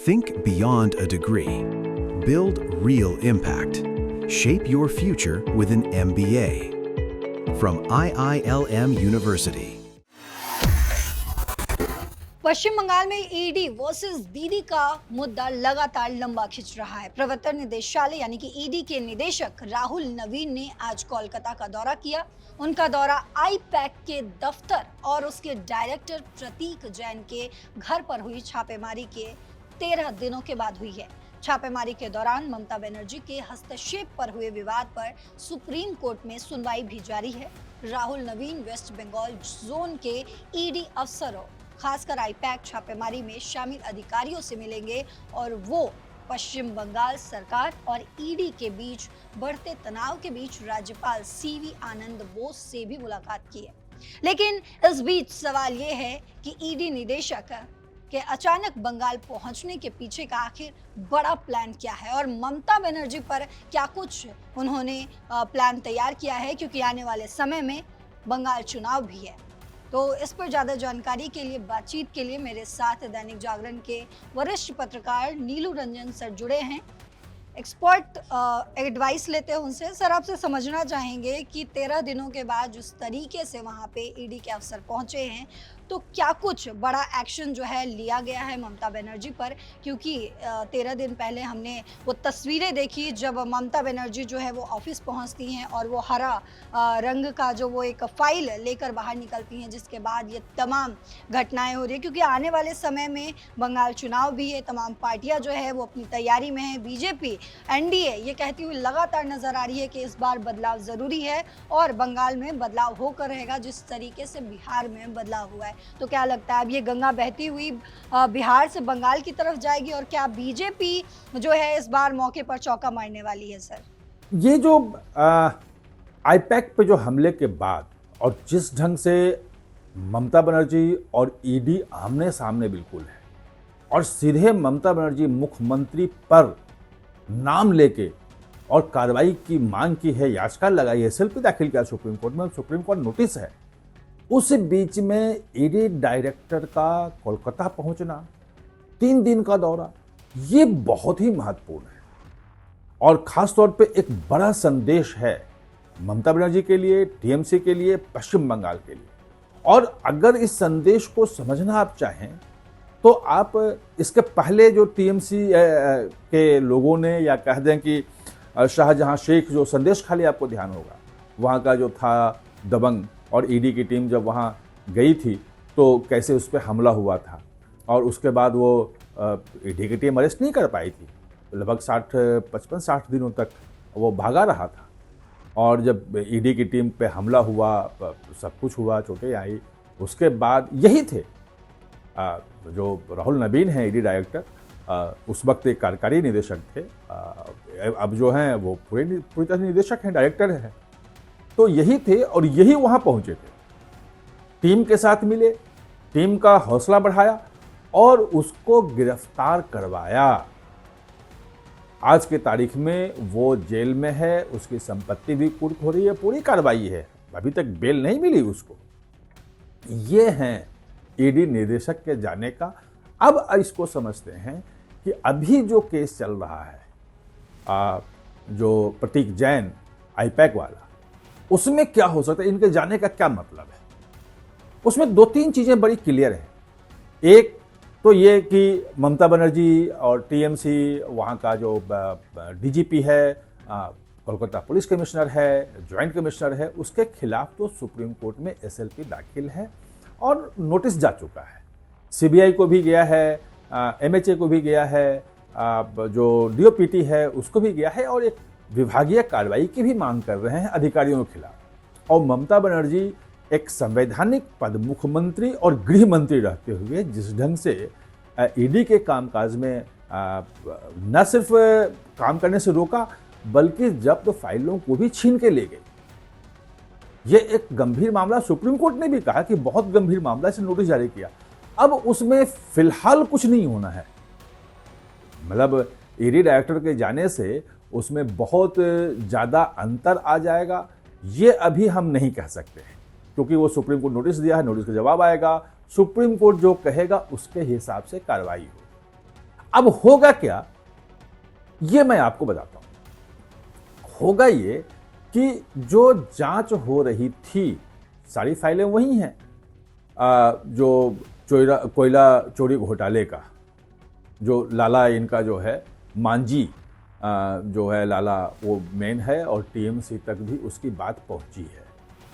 Think beyond a degree. Build real impact. Shape your future with an MBA. From IILM University. पश्चिम बंगाल में ED versus दीदी का मुद्दा लगातार लंबा खिंच रहा है। प्रवर्तन निदेशालय यानी कि ईडी के निदेशक राहुल नवीन ने आज कोलकाता का दौरा किया। उनका दौरा आईपैक के दफ्तर और उसके डायरेक्टर प्रतीक जैन के घर पर हुई छापेमारी के 13 दिनों के बाद हुई है। छापेमारी के दौरान ममता बनर्जी के हस्तक्षेप पर हुए विवाद पर सुप्रीम कोर्ट में सुनवाई भी जारी है। राहुल नवीन वेस्ट बंगाल जोन के ईडी अफसरों खासकर आईपैक छापेमारी में शामिल अधिकारियों से मिलेंगे और वो पश्चिम बंगाल सरकार और ईडी के बीच बढ़ते तनाव के बीच राज्यपाल सीवी आनंद बोस से भी मुलाकात की है। लेकिन इस बीच सवाल ये है कि ईडी निदेशक के अचानक बंगाल पहुंचने के पीछे का आखिर बड़ा प्लान क्या है और ममता बनर्जी पर क्या कुछ उन्होंने प्लान तैयार किया है, क्योंकि आने वाले समय में बंगाल चुनाव भी है। तो इस पर ज़्यादा जानकारी के लिए बातचीत के लिए मेरे साथ दैनिक जागरण के वरिष्ठ पत्रकार नीलू रंजन सर जुड़े हैं। एक्सपर्ट एडवाइस लेते हैं उनसे। सर, आपसे समझना चाहेंगे कि 13 दिनों के बाद जिस तरीके से वहाँ पे ईडी के अफसर पहुँचे हैं, तो क्या कुछ बड़ा एक्शन जो है लिया गया है ममता बनर्जी पर? क्योंकि 13 दिन पहले हमने वो तस्वीरें देखी जब ममता बनर्जी जो है वो ऑफिस पहुंचती हैं और वो हरा रंग का जो वो एक फाइल लेकर बाहर निकलती हैं, जिसके बाद ये तमाम घटनाएं हो रही है। क्योंकि आने वाले समय में बंगाल चुनाव भी है, तमाम पार्टियां जो है वो अपनी तैयारी में है। बीजेपी एनडीए ये कहती हुई लगातार नजर आ रही है कि इस बार बदलाव ज़रूरी है और बंगाल में बदलाव होकर रहेगा जिस तरीके से बिहार में बदलाव हुआ है। तो क्या लगता है अब ये गंगा बहती हुई बिहार से बंगाल की तरफ जाएगी और क्या बीजेपी जो है इस बार मौके पर चौका मारने वाली है? सर, ये जो आईपैक पे जो हमले के बाद और जिस ढंग से ममता बनर्जी और ईडी आमने सामने बिल्कुल है और सीधे ममता बनर्जी मुख्यमंत्री पर नाम लेके और कार्रवाई की मांग की है, याचिका लगाई है, एसएलपी दाखिल किया सुप्रीम कोर्ट में, सुप्रीम कोर्ट नोटिस है। उस बीच में ईडी डायरेक्टर का कोलकाता पहुंचना, 3 दिन का दौरा, ये बहुत ही महत्वपूर्ण है और खास तौर पे एक बड़ा संदेश है ममता बनर्जी के लिए, टीएमसी के लिए, पश्चिम बंगाल के लिए। और अगर इस संदेश को समझना आप चाहें तो आप इसके पहले जो टीएमसी के लोगों ने, या कह दें कि शाहजहां शेख जो संदेश खाली आपको ध्यान होगा, वहाँ का जो था दबंग और ईडी की टीम जब वहाँ गई थी तो कैसे उस पर हमला हुआ था और उसके बाद वो ईडी की टीम अरेस्ट नहीं कर पाई थी। लगभग 55-60 दिनों तक वो भागा रहा था और जब ईडी की टीम पे हमला हुआ, सब कुछ हुआ, चोटें आई, उसके बाद यही थे जो राहुल नवीन हैं ईडी डायरेक्टर, उस वक्त एक कार्यकारी निदेशक थे, अब जो हैं वो पूरी तरह निदेशक हैं, डायरेक्टर हैं। तो यही थे और यही वहां पहुंचे थे, टीम के साथ मिले, टीम का हौसला बढ़ाया और उसको गिरफ्तार करवाया। आज के तारीख में वो जेल में है, उसकी संपत्ति भी कुर्क हो रही है, पूरी कार्रवाई है, अभी तक बेल नहीं मिली उसको। ये हैं ईडी निदेशक के जाने का। अब इसको समझते हैं कि अभी जो केस चल रहा है, जो प्रतीक जैन आईपैक वाला, उसमें क्या हो सकता है, इनके जाने का क्या मतलब है। उसमें 2-3 चीजें बड़ी क्लियर हैं। एक तो ये कि ममता बनर्जी और टीएमसी, वहाँ का जो डीजीपी है, कोलकाता पुलिस कमिश्नर है, ज्वाइंट कमिश्नर है, उसके खिलाफ तो सुप्रीम कोर्ट में एसएलपी दाखिल है और नोटिस जा चुका है। सीबीआई को भी गया है, एमएचए को भी गया है, जो डीओपीटी है उसको भी गया है और एक विभागीय कार्रवाई की भी मांग कर रहे हैं अधिकारियों के खिलाफ। और ममता बनर्जी एक संवैधानिक पद, मुख्यमंत्री और गृह मंत्री रहते हुए जिस ढंग से ईडी के कामकाज में न सिर्फ काम करने से रोका बल्कि जब्त फाइलों को भी छीन के ले गई, ये एक गंभीर मामला। सुप्रीम कोर्ट ने भी कहा कि बहुत गंभीर मामला, से नोटिस जारी किया। अब उसमें फिलहाल कुछ नहीं होना है, मतलब ईडी डायरेक्टर के जाने से उसमें बहुत ज़्यादा अंतर आ जाएगा, ये अभी हम नहीं कह सकते हैं, क्योंकि वो सुप्रीम कोर्ट नोटिस दिया है, नोटिस का जवाब आएगा, सुप्रीम कोर्ट जो कहेगा उसके हिसाब से कार्रवाई हो। अब होगा क्या, ये मैं आपको बताता हूं। होगा ये कि जो जांच हो रही थी, सारी फाइलें वही हैं। जो कोयला चोरी घोटाले का जो लाला इनका जो है मांझी जो है लाला, वो मेन है और टीएमसी तक भी उसकी बात पहुंची है।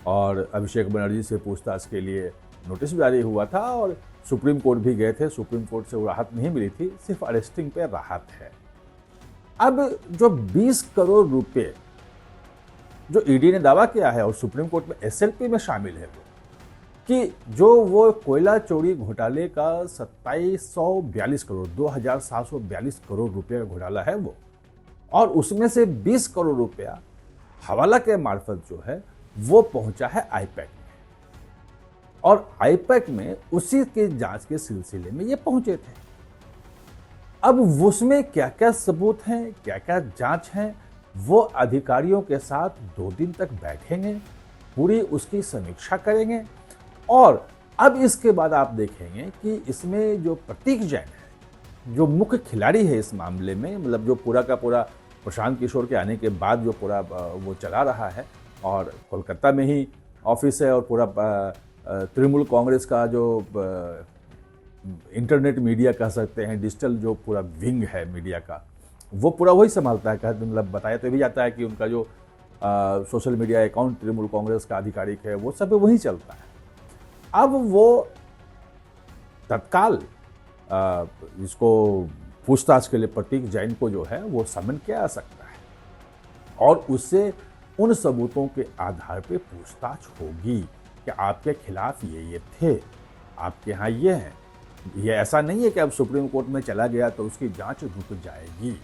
और अभिषेक बनर्जी से पूछताछ के लिए नोटिस जारी हुआ था और सुप्रीम कोर्ट भी गए थे। सुप्रीम कोर्ट से वो राहत नहीं मिली थी, सिर्फ अरेस्टिंग पे राहत है। अब जो 20 करोड़ रुपए जो ईडी ने दावा किया है और सुप्रीम कोर्ट में एसएलपी में शामिल है वो, कि जो वो कोयला चोरी घोटाले का 2742 करोड़ 2742 करोड़ रुपए का घोटाला है वो, और उसमें से 20 करोड़ रुपया हवाला के मार्फत जो है वो पहुंचा है आईपैक में, और आईपैक में उसी के जांच के सिलसिले में ये पहुंचे थे। अब उसमें क्या क्या सबूत हैं, क्या क्या जांच है, वो अधिकारियों के साथ 2 दिन तक बैठेंगे, पूरी उसकी समीक्षा करेंगे। और अब इसके बाद आप देखेंगे कि इसमें जो प्रतीक जैन है, जो मुख्य खिलाड़ी है इस मामले में, मतलब जो पूरा का पूरा प्रशांत किशोर के आने के बाद जो पूरा वो चला रहा है, और कोलकाता में ही ऑफिस है, और पूरा तृणमूल कांग्रेस का जो इंटरनेट मीडिया कह सकते हैं, डिजिटल जो पूरा विंग है मीडिया का, वो पूरा वही संभालता है। मतलब बताया तो भी जाता है कि उनका जो social media account Trinamool Congress का आधिकारिक है, वो सब वही चलता है। अब वो तत्काल इसको पूछताछ के लिए प्रतीक जैन को जो है वो समन किया जा सकता है, और उससे उन सबूतों के आधार पे पूछताछ होगी कि आपके खिलाफ ये थे, आपके यहाँ ये है। ये ऐसा नहीं है कि अब सुप्रीम कोर्ट में चला गया तो उसकी जांच रुक जाएगी।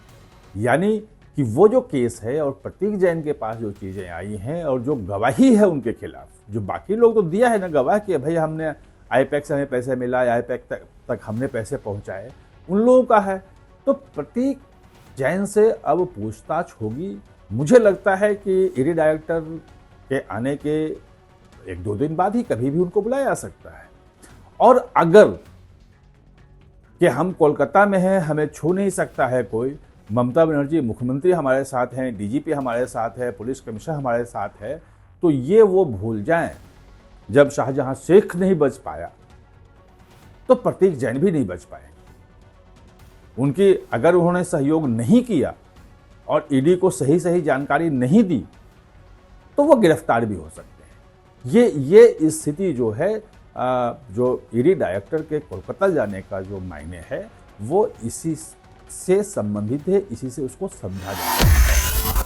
यानी कि वो जो केस है और प्रतीक जैन के पास जो चीज़ें आई हैं और जो गवाही है उनके खिलाफ, जो बाकी लोग तो दिया है ना गवाह कि भाई हमने आईपैक से हमें पैसे मिला, आईपैक तक हमने पैसे पहुंचाए, उन लोगों का है। तो प्रतीक जैन से अब पूछताछ होगी। मुझे लगता है कि ईडी डायरेक्टर के आने के 1-2 दिन बाद ही कभी भी उनको बुलाया जा सकता है। और अगर कि हम कोलकाता में हैं, हमें छू नहीं सकता है कोई, ममता बनर्जी मुख्यमंत्री हमारे साथ हैं, डीजीपी हमारे साथ है, पुलिस कमिश्नर हमारे साथ है, तो ये वो भूल जाएं। जब शाहजहां शेख नहीं बच पाया तो प्रतीक जैन भी नहीं बच पाएंगे। उनकी अगर उन्होंने सहयोग नहीं किया और ईडी को सही जानकारी नहीं दी तो वो गिरफ्तार भी हो सकते हैं। ये स्थिति जो है, जो ईडी डायरेक्टर के कोलकाता जाने का जो मायने है वो इसी से संबंधित है, इसी से उसको समझा जाता है।